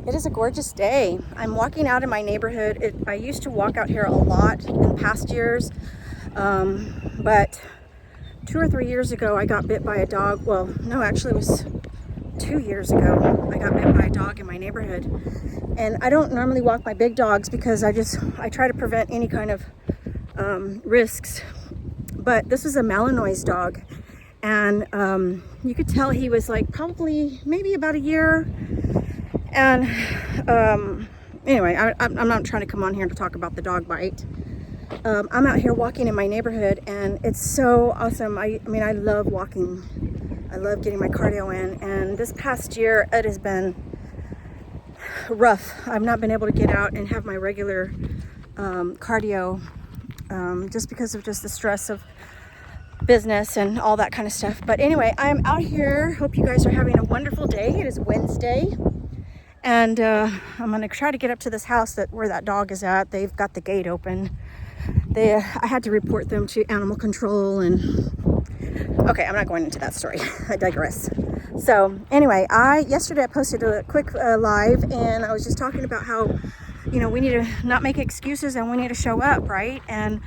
It is a gorgeous day. I'm walking out in my neighborhood. I used to walk out here a lot in past years, but 2 or 3 years ago I got bit by a dog. Well, no, actually it was 2 years ago. I got bit by a dog in my neighborhood. And I don't normally walk my big dogs because I try to prevent any kind of risks. But this was a Malinois dog. And you could tell he was like probably maybe about a year. And anyway, I'm not trying to come on here to talk about the dog bite. I'm out here walking in my neighborhood and it's so awesome. I mean, I love walking. I love getting my cardio in. And this past year, it has been rough. I've not been able to get out and have my regular cardio just because of just the stress of business and all that kind of stuff. But anyway, I'm out here. Hope you guys are having a wonderful day. It is Wednesday. And I'm going to try to get up to this house where that dog is at. They've got the gate open. I had to report them to animal control and... Okay, I'm not going into that story. I digress. So anyway, yesterday I posted a quick live and I was just talking about how, you know, we need to not make excuses and we need to show up, right? And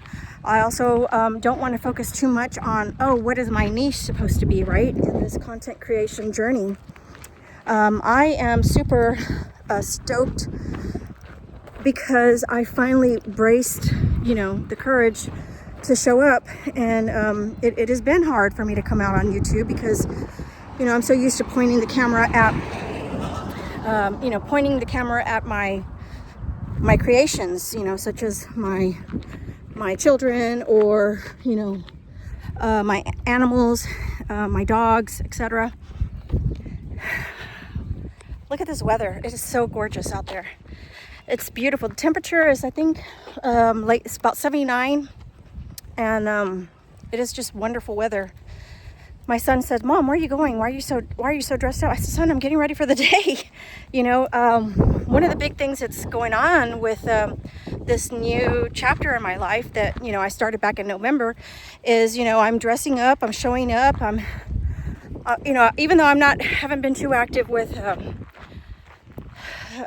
I also don't want to focus too much on, what is my niche supposed to be, right? In this content creation journey. I am super stoked because I finally braced, the courage to show up. And it has been hard for me to come out on YouTube because, I'm so used to pointing the camera at, my creations, such as my children or, my animals, my dogs, etc. Look at this weather. It is so gorgeous out there. It's beautiful. The temperature is, I think, it's about 79. And it is just wonderful weather. My son said, "Mom, where are you going? Why are you so dressed up?" I said, "Son, I'm getting ready for the day." One of the big things that's going on with this new chapter in my life that, I started back in November is, I'm dressing up, I'm showing up. I'm, even though haven't been too active with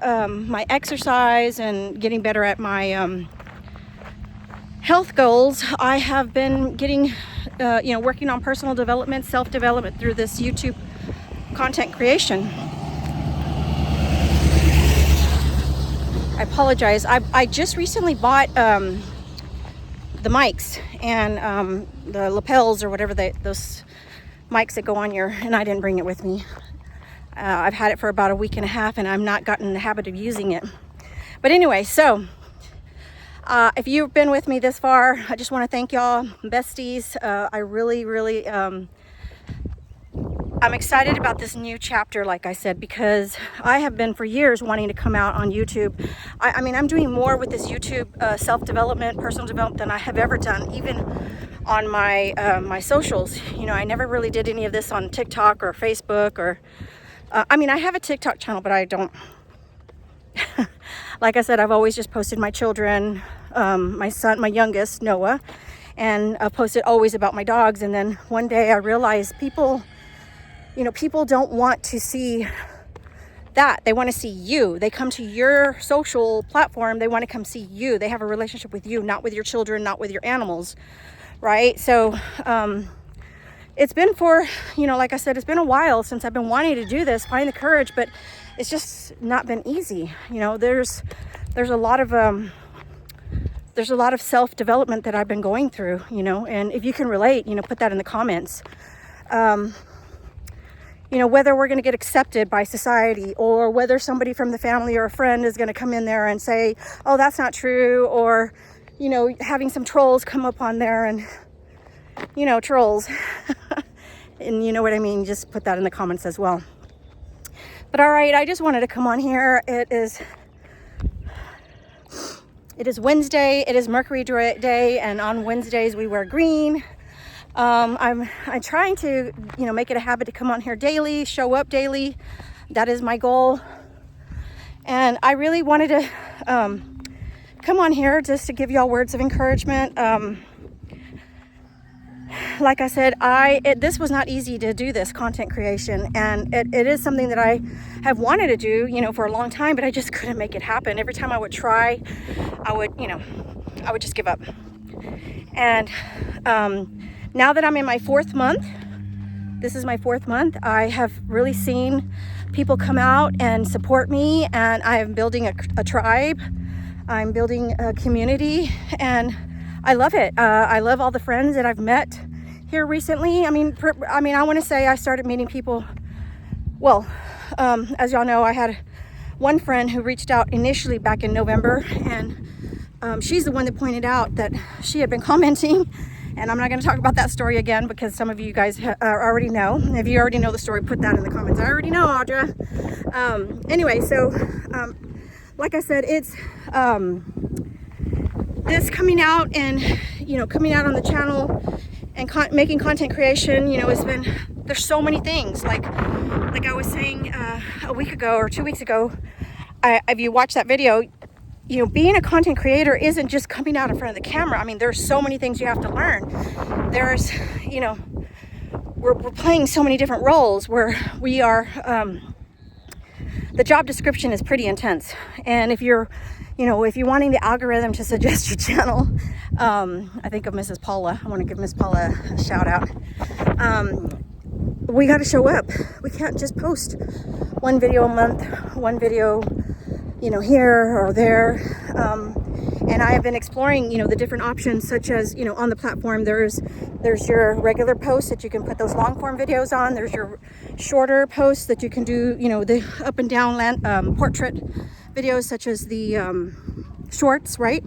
my exercise and getting better at my health goals, I have been getting, working on personal development, self-development through this YouTube content creation. I apologize. I just recently bought the mics and the lapels or whatever those mics that go on and I didn't bring it with me. I've had it for about a week and a half and I've not gotten in the habit of using it. But anyway, so if you've been with me this far, I just want to thank y'all, besties. I really, really, I'm excited about this new chapter, like I said, because I have been for years wanting to come out on YouTube. I mean, I'm doing more with this YouTube self-development, personal development than I have ever done, even on my my socials. I never really did any of this on TikTok or Facebook or, I have a TikTok channel, but I don't. Like I said, I've always just posted my children, my son, my youngest, Noah, and I posted always about my dogs. And then one day I realized people don't want to see that. They want to see you. They come to your social platform. They want to come see you. They have a relationship with you, not with your children, not with your animals, right? So it's been like I said, it's been a while since I've been wanting to do this, find the courage, but it's just not been easy. There's a lot of self-development that I've been going through, and if you can relate, put that in the comments. Whether we're going to get accepted by society or whether somebody from the family or a friend is going to come in there and say, "Oh, that's not true," or, having some trolls come up on there and, trolls. And you know what I mean? Just put that in the comments as well. But all right, I just wanted to come on here. It is Wednesday. It is Mercury Day, and on Wednesdays we wear green. I'm trying to, make it a habit to come on here daily, show up daily. That is my goal. And I really wanted to come on here just to give y'all words of encouragement. like I said, this was not easy to do, this content creation, and it is something that I have wanted to do, you know, for a long time, but I just couldn't make it happen. Every time I would try, I would just give up. And now that I'm in my 4th month, this is my 4th month, I have really seen people come out and support me, and I am building a tribe. I'm building a community, and I love it. I love all the friends that I've met here recently. I mean, I want to say I started meeting people. Well, as y'all know, I had one friend who reached out initially back in November, and she's the one that pointed out that she had been commenting. And I'm not going to talk about that story again because some of you guys already know. If you already know the story, put that in the comments. I already know, Audra. Anyway, so like I said, it's this coming out and, you know, coming out on the channel and making content creation, you know, there's so many things. Like I was saying a week ago or 2 weeks ago, if you watch that video, you know, being a content creator isn't just coming out in front of the camera. I mean, there's so many things you have to learn. There's, you know, we're playing so many different roles where we are, the job description is pretty intense. And if you're wanting the algorithm to suggest your channel, I think of Mrs. Paula. I want to give Miss Paula a shout out. We got to show up. We can't just post one video a month, one video, you know, here or there. And I have been exploring, you know, the different options, such as, you know, on the platform, there's your regular posts that you can put those long form videos on. There's your shorter posts that you can do, you know, the up and down portrait videos, such as the shorts, right?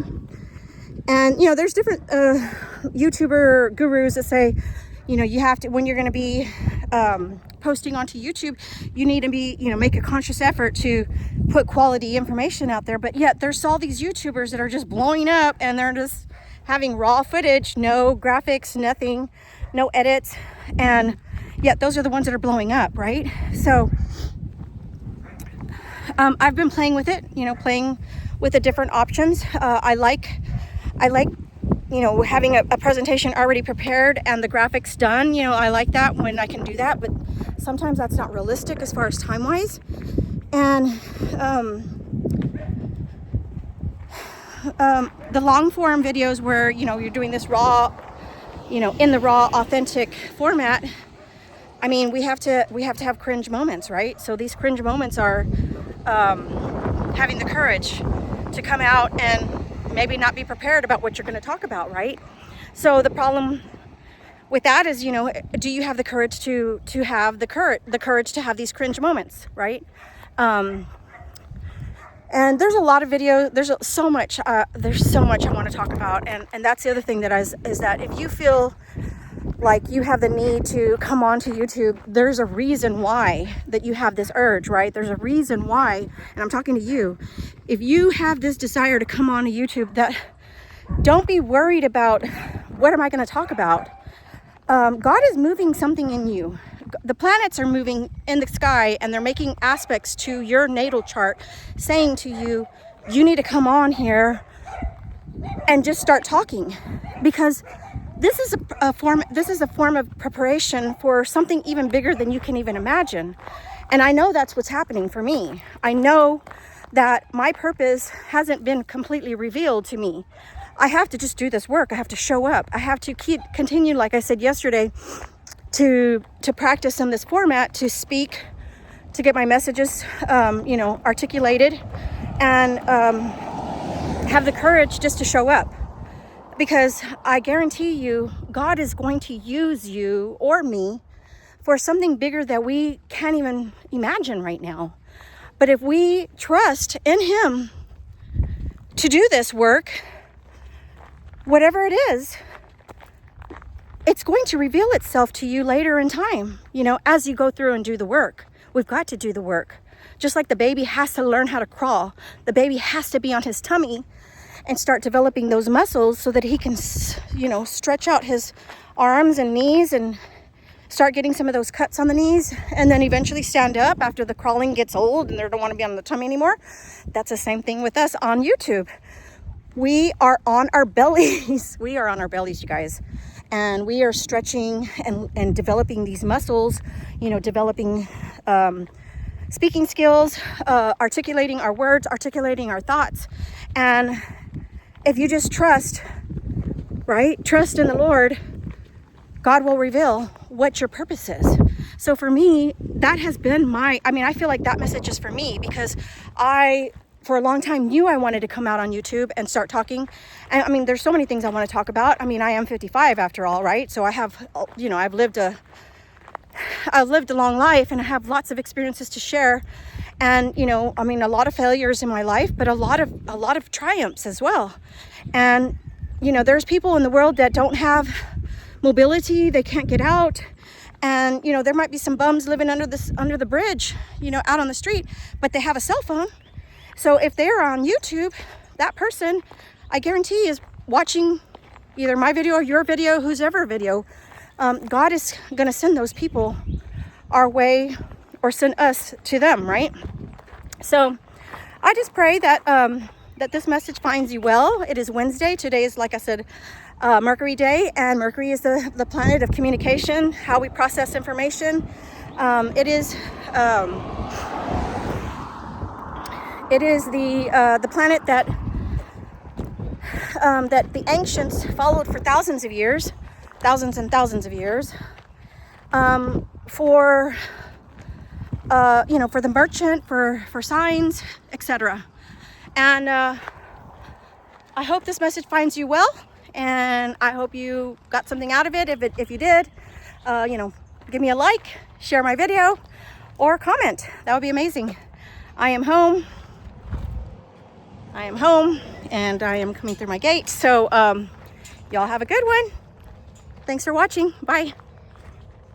And, you know, there's different YouTuber gurus that say, you know, you have to, when you're going to be posting onto YouTube, you need to be, you know, make a conscious effort to put quality information out there. But yet there's all these YouTubers that are just blowing up and they're just having raw footage, no graphics, nothing, no edits. And yet those are the ones that are blowing up, right? So I've been playing with it, you know, playing with the different options. I like, you know, having a presentation already prepared and the graphics done. You know, I like that when I can do that, but sometimes that's not realistic as far as time-wise. And the long form videos where, you know, you're doing this raw, you know, in the raw, authentic format, I mean, we have to have cringe moments, right? So these cringe moments are having the courage to come out and maybe not be prepared about what you're going to talk about, right? So the problem with that is, you know, do you have the courage to have the courage to have these cringe moments, right? And there's a lot of videos. There's so much I want to talk about, and that's the other thing that is that if you feel like you have the need to come onto YouTube, there's a reason why that you have this urge, right? There's a reason why, and I'm talking to you. If you have this desire to come onto YouTube, that don't be worried about what am I going to talk about. God is moving something in you. The planets are moving in the sky, and they're making aspects to your natal chart saying to you, you need to come on here and just start talking, because this is a form of preparation for something even bigger than you can even imagine. And I know that's what's happening for me. I know that my purpose hasn't been completely revealed to me. I have to just do this work. I have to show up. I have to continue, like I said yesterday, to practice in this format, to speak, to get my messages, you know, articulated, and have the courage just to show up. Because I guarantee you, God is going to use you or me for something bigger that we can't even imagine right now. But if we trust in Him to do this work, whatever it is, it's going to reveal itself to you later in time, you know, as you go through and do the work. We've got to do the work. Just like the baby has to learn how to crawl, the baby has to be on his tummy and start developing those muscles so that he can, you know, stretch out his arms and knees and start getting some of those cuts on the knees, and then eventually stand up after the crawling gets old and they don't want to be on the tummy anymore. That's the same thing with us on YouTube. We are on our bellies. We are on our bellies, you guys. and we are stretching and developing these muscles, you know, developing speaking skills, articulating our words, articulating our thoughts. And if you just trust, right? Trust in the Lord, God will reveal what your purpose is. So for me, that has been I feel like that message is for me, because I, for a long time, knew I wanted to come out on YouTube and start talking. And I mean, there's so many things I want to talk about. I mean, I am 55 after all, right? So I have, you know, I've lived a long life, and I have lots of experiences to share. And, you know, I mean, a lot of failures in my life, but a lot of triumphs as well. And, you know, there's people in the world that don't have mobility, they can't get out. And, you know, there might be some bums living under the bridge, you know, out on the street, but they have a cell phone. So if they're on YouTube, that person, I guarantee, is watching either my video or your video, whose ever video. God is going to send those people our way, or send us to them, right? So I just pray that that this message finds you well. It is Wednesday. Today is, like I said, Mercury Day, and Mercury is the planet of communication, how we process information. It is the planet that that the ancients followed for thousands and thousands of years, for you know, for the merchant, for signs, etc. And I hope this message finds you well, and I hope you got something out of it. If you did, you know, give me a like, share my video, or comment. That would be amazing. I am home, and I am coming through my gate. So y'all have a good one. Thanks for watching. Bye.